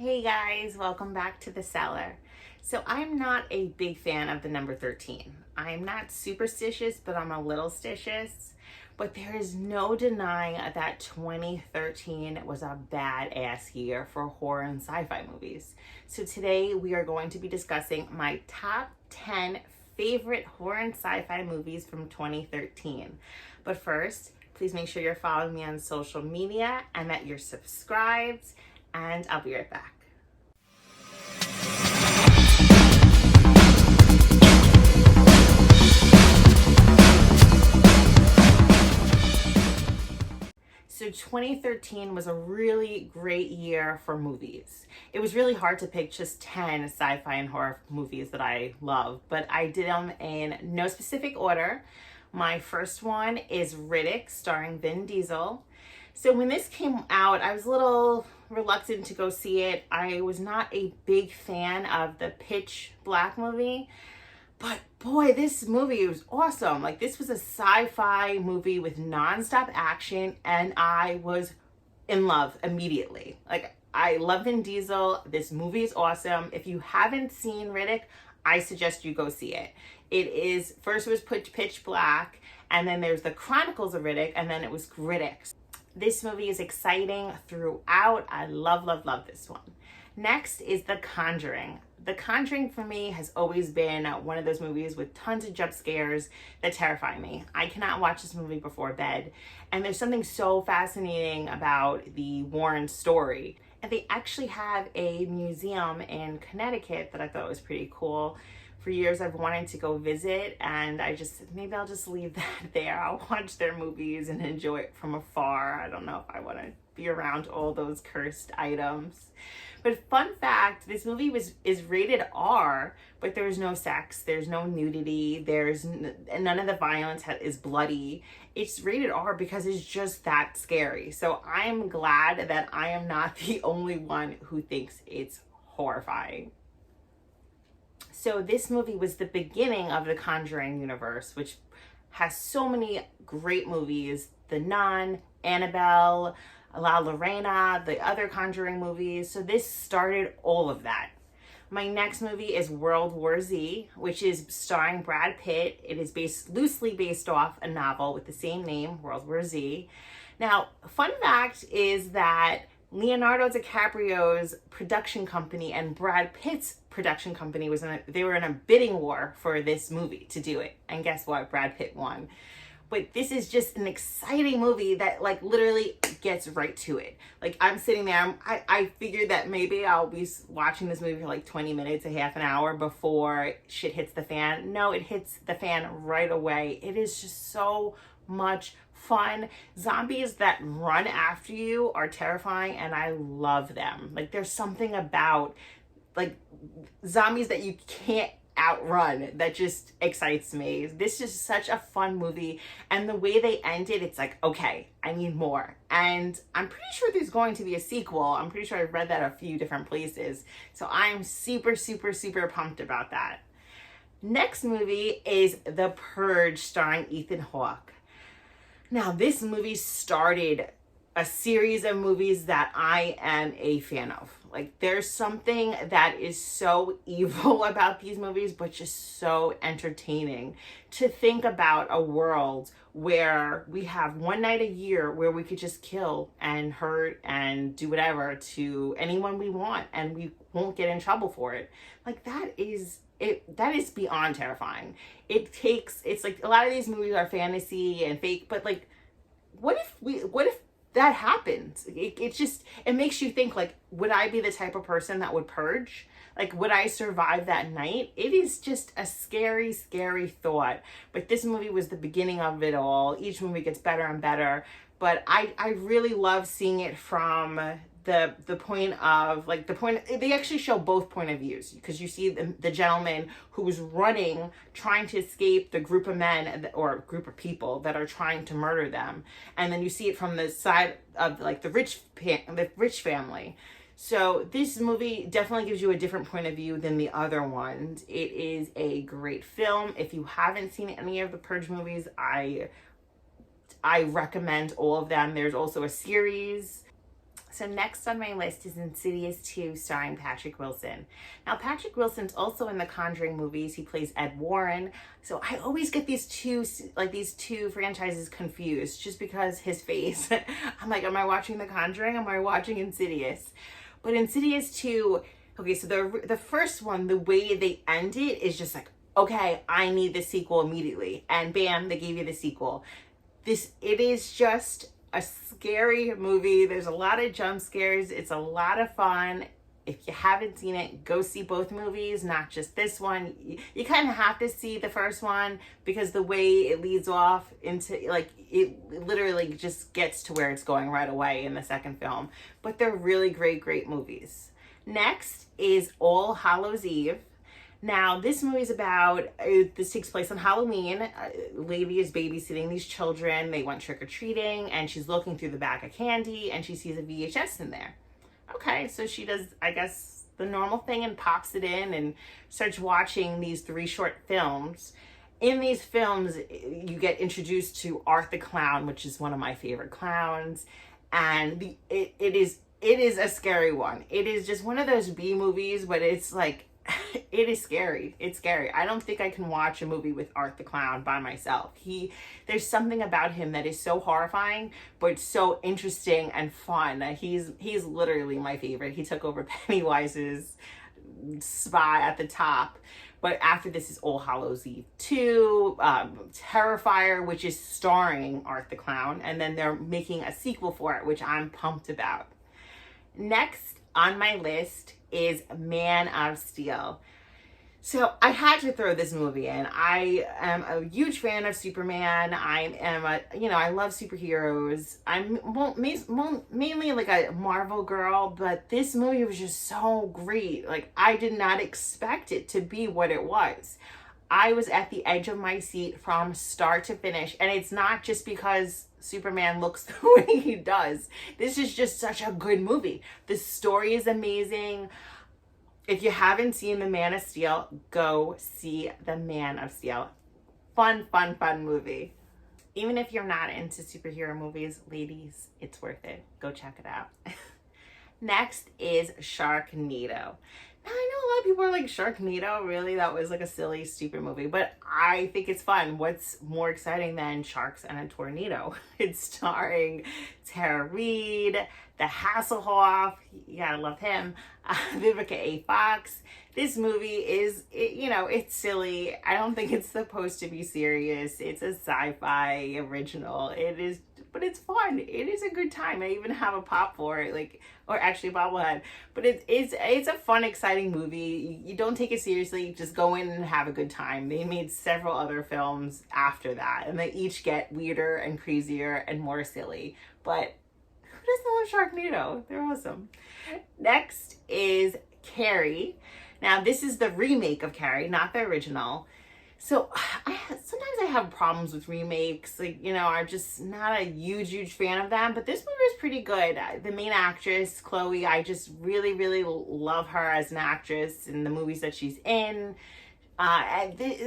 Hey guys, welcome back to the Cellar. So I'm not a big fan of the number 13. I'm not superstitious, but I'm a little stitious. But there is no denying that 2013 was a badass year for horror and sci-fi movies. So today we are going to be discussing my top 10 favorite horror and sci-fi movies from 2013. But first, please make sure you're following me on social media and that you're subscribed, and I'll be right back. So 2013 was a really great year for movies. It was really hard to pick just 10 sci-fi and horror movies that I love, but I did them in no specific order. My first one is Riddick, starring Vin Diesel. So when this came out, I was a little reluctant to go see it. I was not a big fan of the Pitch Black movie, but boy, this movie was awesome. Like, this was a sci-fi movie with nonstop action, and I was in love immediately. Like, I love Vin Diesel. This movie is awesome. If you haven't seen Riddick, I suggest you go see it. First it was Pitch Black, and then there's the Chronicles of Riddick, and then it was Riddick. This movie is exciting throughout. I love, love, love this one. Next is The Conjuring. The Conjuring for me has always been one of those movies with tons of jump scares that terrify me. I cannot watch this movie before bed. And there's something so fascinating about the Warren story. And they actually have a museum in Connecticut that I thought was pretty cool. For years I've wanted to go visit, and maybe I'll just leave that there. I'll watch their movies and enjoy it from afar. I don't know if I want to be around all those cursed items. But fun fact, this movie is rated R, but there's no sex, there's no nudity, none of the violence is bloody. It's rated R because it's just that scary. So I'm glad that I am not the only one who thinks it's horrifying. So this movie was the beginning of the Conjuring universe, which has so many great movies. The Nun, Annabelle, La Llorona, the other Conjuring movies. So this started all of that. My next movie is World War Z, which is starring Brad Pitt. It is loosely based off a novel with the same name, World War Z. Now, fun fact is that Leonardo DiCaprio's production company and Brad Pitt's production company they were in a bidding war for this movie to do it. And guess what? Brad Pitt won. But this is just an exciting movie that literally gets right to it. Like, I'm sitting there, I figured that maybe I'll be watching this movie for 20 minutes, a half an hour before shit hits the fan. No, it hits the fan right away. It is just so much fun. Zombies that run after you are terrifying, and I love them. There's something about zombies that you can't outrun that just excites me. This is such a fun movie, and the way they ended, it's okay, I need more. And I'm pretty sure there's going to be a sequel. I'm pretty sure I've read that a few different places. So I'm super, super, super pumped about that. Next movie is The Purge, starring Ethan Hawke. Now, this movie started a series of movies that I am a fan of. There's something that is so evil about these movies, but just so entertaining to think about a world where we have one night a year where we could just kill and hurt and do whatever to anyone we want, and we won't get in trouble for it. That is beyond terrifying. It's a lot of these movies are fantasy and fake, but what if that happens? It makes you think, would I be the type of person that would purge? Would I survive that night? It is just a scary, scary thought. But this movie was the beginning of it all. Each movie gets better and better. But I really love seeing it from the point of they actually show both point of views, because you see the gentleman who was running, trying to escape the group of men or group of people that are trying to murder them, and then you see it from the side of the rich family. So this movie definitely gives you a different point of view than the other ones. It is a great film. If you haven't seen any of the Purge movies, I recommend all of them. There's also a series. So next on my list is Insidious 2 starring Patrick Wilson. Now Patrick Wilson's also in the Conjuring movies. He plays Ed Warren. So I always get these two franchises confused just because his face. I'm like, am I watching The Conjuring? Am I watching Insidious? But Insidious 2, okay, so the first one, the way they end it is just like, okay, I need the sequel immediately. And bam, they gave you the sequel. It is just a scary movie. There's a lot of jump scares. It's a lot of fun. If you haven't seen it, go see both movies, not just this one. You kind of have to see the first one because the way it leads off into, like, it literally just gets to where it's going right away in the second film. But they're really great movies. Next is All Hallows Eve. Now, this movie is about, this takes place on Halloween. A lady is babysitting these children. They went trick-or-treating, and she's looking through the bag of candy, and she sees a VHS in there. Okay, so she does, I guess, the normal thing and pops it in and starts watching these 3 short films. In these films, you get introduced to Art the Clown, which is one of my favorite clowns, and it is a scary one. It is just one of those B movies, but it's like, it is scary. It's scary. I don't think I can watch a movie with Art the Clown by myself. There's something about him that is so horrifying, but so interesting and fun. He's literally my favorite. He took over Pennywise's spot at the top. But after this is All Hallows Eve 2, Terrifier, which is starring Art the Clown, and then they're making a sequel for it, which I'm pumped about. Next on my list is Man of Steel. So I had to throw this movie in. I am a huge fan of Superman. I love superheroes. I'm mainly like a Marvel girl, but this movie was just so great. Like, I did not expect it to be what it was. I was at the edge of my seat from start to finish, and it's not just because Superman looks the way he does. This is just such a good movie. The story is amazing. If you haven't seen The Man of Steel, go see The Man of Steel. Fun movie. Even if you're not into superhero movies, ladies, it's worth it. Go check it out. Next is Sharknado. Now, I know a lot of people are like, Sharknado? Really? That was like a silly, stupid movie. But I think it's fun. What's more exciting than sharks and a tornado? It's starring Tara Reid, the Hasselhoff. You gotta love him. Vivica A. Fox. This movie is, it's silly. I don't think it's supposed to be serious. It's a sci-fi original. But it's fun. It is a good time. I even have a pop for it, or actually a bobblehead. But it's a fun, exciting movie. You don't take it seriously. Just go in and have a good time. They made several other films after that, and they each get weirder and crazier and more silly. But who doesn't love Sharknado? They're awesome. Next is Carrie. Now, this is the remake of Carrie, not the original. So sometimes I have problems with remakes. I'm just not a huge fan of them. But this movie is pretty good. The main actress, Chloe, I just really love her as an actress in the movies that she's in. I think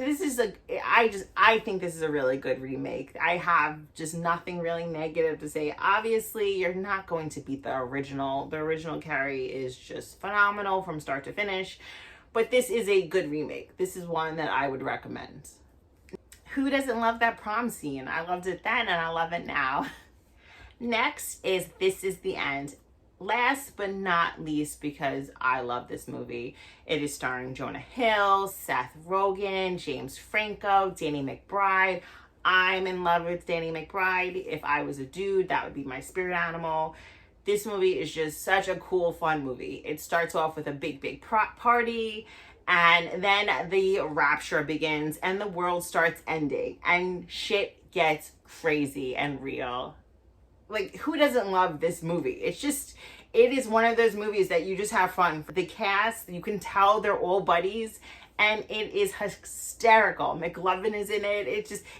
this is a really good remake. I have just nothing really negative to say. Obviously, you're not going to beat the original. The original Carrie is just phenomenal from start to finish. But this is a good remake. This is one that I would recommend. Who doesn't love that prom scene? I loved it then and I love it now. Next is This Is the End. Last but not least, because I love this movie, it is starring Jonah Hill, Seth Rogen, James Franco, Danny McBride. I'm in love with Danny McBride. If I was a dude, that would be my spirit animal. This movie is just such a cool, fun movie. It starts off with a big party, and then the rapture begins, and the world starts ending, and shit gets crazy and real. Like, who doesn't love this movie? It is one of those movies that you just have fun. The cast, you can tell they're all buddies, and it is hysterical. McLovin is in it.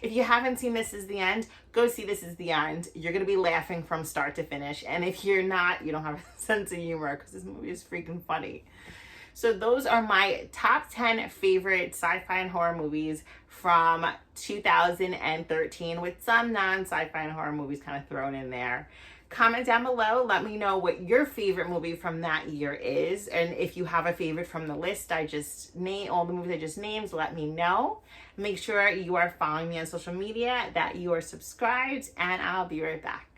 If you haven't seen This Is the End, go see This Is the End. You're going to be laughing from start to finish. And if you're not, you don't have a sense of humor, because this movie is freaking funny. So those are my top 10 favorite sci-fi and horror movies from 2013, with some non-sci-fi and horror movies kind of thrown in there. Comment down below. Let me know what your favorite movie from that year is. And if you have a favorite from the list I just named, all the movies I just named, let me know. Make sure you are following me on social media, that you are subscribed, and I'll be right back.